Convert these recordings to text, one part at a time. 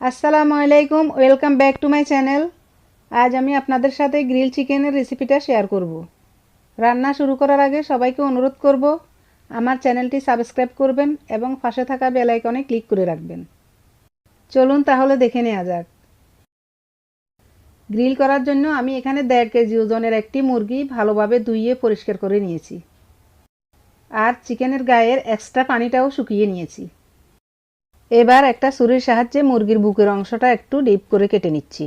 আসসালামু আলাইকুম, welcome back to my channel. আজ আমি আপনাদের সাথে গ্রিল চিকেনের রেসিপিটা শেয়ার করব। রান্না শুরু করার আগে সবাইকে অনুরোধ করব আমার চ্যানেলটি সাবস্ক্রাইব করবেন এবং পাশে থাকা বেল আইকনে ক্লিক করে রাখবেন। চলুন তাহলে দেখে নেওয়া যাক। গ্রিল করার জন্য আমি এখানে 1.5 কেজি ওজনের একটি মুরগি ভালোভাবে ধুইয়ে পরিষ্কার করে নিয়েছি, আর চিকেনের গায়ের এক্সট্রা পানিটাও শুকিয়ে নিয়েছি। এবার একটা ছুরির সাহায্যে মুরগির বুকের অংশটা একটু ডিপ করে কেটে নিচ্ছি।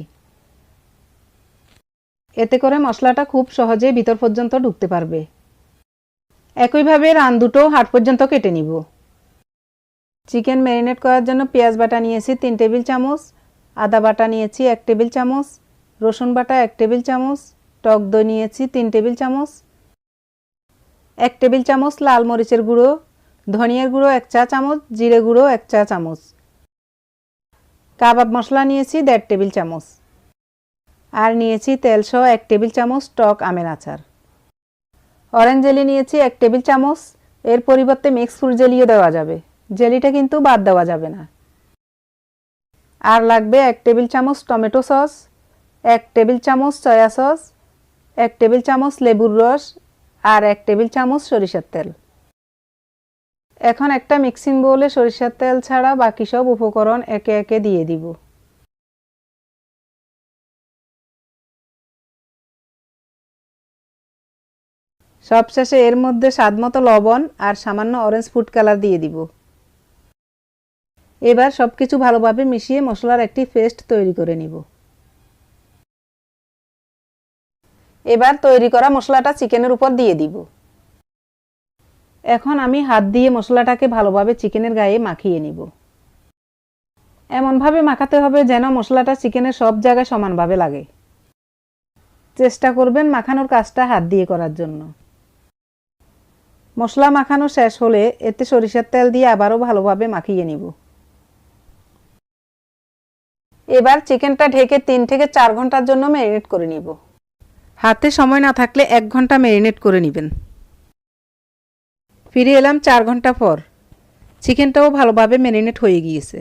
এতে করে মশলাটা খুব সহজে ভিতর পর্যন্ত ঢুকতে পারবে। একইভাবে রান দুটো হাড় পর্যন্ত কেটে নিব। চিকেন ম্যারিনেট করার জন্য পেঁয়াজ বাটা নিয়েছি 3 টেবিল চামচ, আদা বাটা নিয়েছি 1 টেবিল চামচ, রসুন বাটা 1 টেবিল চামচ, টক দই নিয়েছি 3 টেবিল চামচ, 1 টেবিল চামচ লাল মরিচের গুঁড়ো, ধনিয়ার গুঁড়ো 1 চা চামচ, জিরে গুঁড়ো 1 চা চামচ, কাবাব মশলা নিয়েছি 1.5 টেবিল চামচ, আর নিয়েছি তেল সহ 1 টেবিল চামচ টক আমের আচার। অরেঞ্জ জেলি নিয়েছি 1 টেবিল চামচ, এর পরিবর্তে মিক্স ফ্রুট জেলিও দেওয়া যাবে, জেলিটা কিন্তু বাদ দেওয়া যাবে না। আর লাগবে 1 টেবিল চামচ টমেটো সস, 1 টেবিল চামচ সয়া সস, 1 টেবিল চামচ লেবুর রস, আর 1 টেবিল চামচ সরিষার তেল। এখন একটা মিক্সিং বোলে সরিষার তেল ছাড়া বাকি সব উপকরণ একে একে দিয়ে দিব। সবশেষে এর মধ্যে স্বাদমতো লবণ আর সামান্য অরেঞ্জ ফুড কালার দিয়ে দিব। এবার সবকিছু ভালোভাবে মিশিয়ে মশলার একটি পেস্ট তৈরি করে নিব। এবার তৈরি করা মশলাটা চিকেনের উপর দিয়ে দিব। এখন আমি হাত দিয়ে মশলাটাকে ভালোভাবে চিকেনের গায়ে মাখিয়ে নিব। এমনভাবে মাখাতে হবে যেন মশলাটা চিকেনের সব জায়গায় সমানভাবে লাগে। চেষ্টা করবেন মাখানোর কাজটা হাত দিয়ে করার জন্য। মশলা মাখানো শেষ হলে এতে সরিষার তেল দিয়ে আবারও ভালোভাবে মাখিয়ে নিব। এবার চিকেনটা ঢেকে 3 থেকে 4 ঘন্টার জন্য ম্যারিনেট করে নিব। হাতে সময় না থাকলে 1 ঘন্টা ম্যারিনেট করে নেবেন। ফিরে এলাম 4 ঘন্টা পর। চিকেনটাও ভালোভাবে ম্যারিনেট হয়ে গিয়েছে।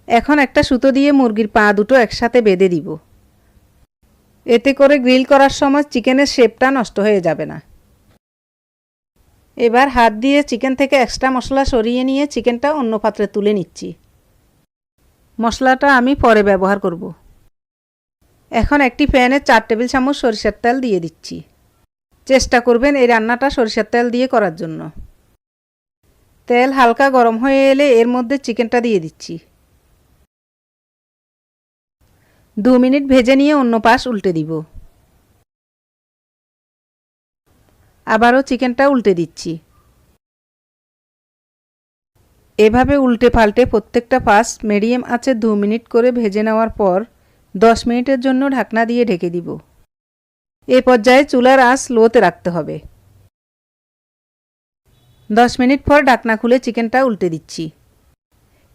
এখন একটা সুতো দিয়ে মুরগির পা দুটো একসাথে বেঁধে দিব। এতে করে গ্রিল করার সময় চিকেনের শেপটা নষ্ট হয়ে যাবে না। এবার হাত দিয়ে চিকেন থেকে এক্সট্রা মশলা সরিয়ে নিয়ে চিকেনটা অন্য পাত্রে তুলে নিচ্ছি। মশলাটা আমি পরে ব্যবহার করব। এখন একটি প্যানে 4 টেবিল চামচ সরিষার তেল দিয়ে দিচ্ছি। চেষ্টা করবেন এই রান্নাটা সরিষার তেল দিয়ে করার জন্য। তেল হালকা গরম হয়ে এলে এর মধ্যে চিকেনটা দিয়ে দিচ্ছি। 2 মিনিট ভেজে নিয়ে অন্য পাশ উল্টে দিব। আবারও চিকেনটা উল্টে দিচ্ছি। এভাবে উল্টে পাল্টে প্রত্যেকটা পাশ মিডিয়াম আঁচে 2 মিনিট করে ভেজে নেওয়ার পর 10 মিনিটের জন্য ঢাকনা দিয়ে ঢেকে দিব। এই পর্যায়ে চুলার আঁচ লোতে রাখতে হবে। 10 মিনিট পর ঢাকনা খুলে চিকেনটা উল্টে দিচ্ছি।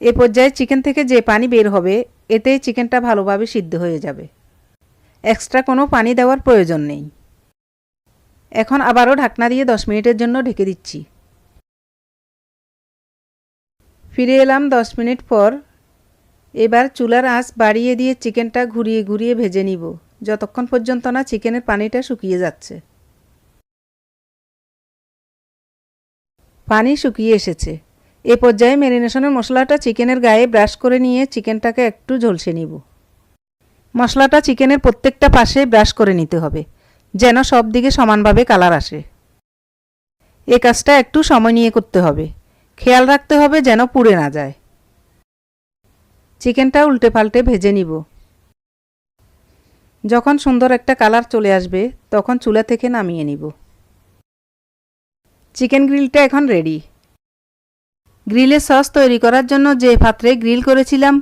এ পর্যায়ে চিকেন থেকে যে পানি বের হবে এতেই চিকেনটা ভালোভাবে সিদ্ধ হয়ে যাবে। এক্সট্রা কোনো পানি দেওয়ার প্রয়োজন নেই। এখন আবারও ঢাকনা দিয়ে 10 মিনিটের জন্য ঢেকে দিচ্ছি। ফিরে এলাম 10 মিনিট পর। এবার চুলার আঁচ বাড়িয়ে দিয়ে চিকেনটা ঘুরিয়ে ঘুরিয়ে ভেজে নিব যতক্ষণ পর্যন্ত না চিকেনের পানিটা শুকিয়ে যাচ্ছে। পানি শুকিয়ে এসেছে। এ পর্যায়ে ম্যারিনেশনের মশলাটা চিকেনের গায়ে ব্রাশ করে নিয়ে চিকেনটাকে একটু ঝলসে নিব। মশলাটা চিকেনের প্রত্যেকটা পাশে ব্রাশ করে নিতে হবে যেন সব দিকে সমানভাবে কালার আসে। এই কাজটা একটু সময় নিয়ে করতে হবে। খেয়াল রাখতে হবে যেন পুড়ে না যায়। চিকেনটা উল্টে পাল্টে ভেজে নিব। যখন সুন্দর একটা কালার চলে আসবে তখন চুলা থেকে নামিয়ে নিব। চিকেন গ্রিলটা এখন রেডি। গ্রিলের সস তৈরি করার জন্য যে পাত্রে গ্রিল করেছিলাম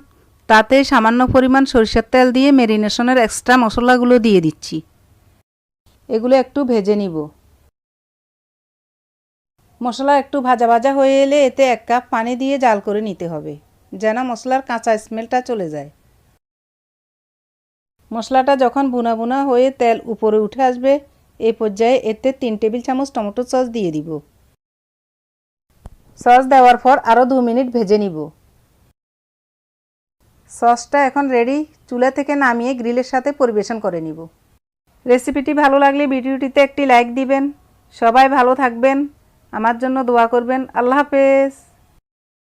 তাতে সামান্য পরিমাণ সরিষার তেল দিয়ে ম্যারিনেশনের এক্সট্রা মশলাগুলো দিয়ে দিচ্ছি। এগুলো একটু ভেজে নিব। মশলা একটু ভাজা ভাজা হয়ে এলে এতে 1 কাপ পানি দিয়ে জাল করে নিতে হবে যেন মশলার কাঁচা স্মেলটা চলে যায়। মশলাটা যখন বুনা বুনা হয়ে তেল উপরে উঠে আসবে এই পর্যায়ে এতে 3 টেবিল চামচ টমেটো সস দিয়ে দিব। সস দেওয়ার পর আরও 2 মিনিট ভেজে নিব। সসটা এখন রেডি, চুলা থেকে নামিয়ে গ্রিলের সাথে পরিবেশন করে নিব। রেসিপিটি ভালো লাগলে ভিডিওটিতে একটি লাইক দিবেন। সবাই ভালো থাকবেন, আমার জন্য দোয়া করবেন। আল্লাহ হাফেজ।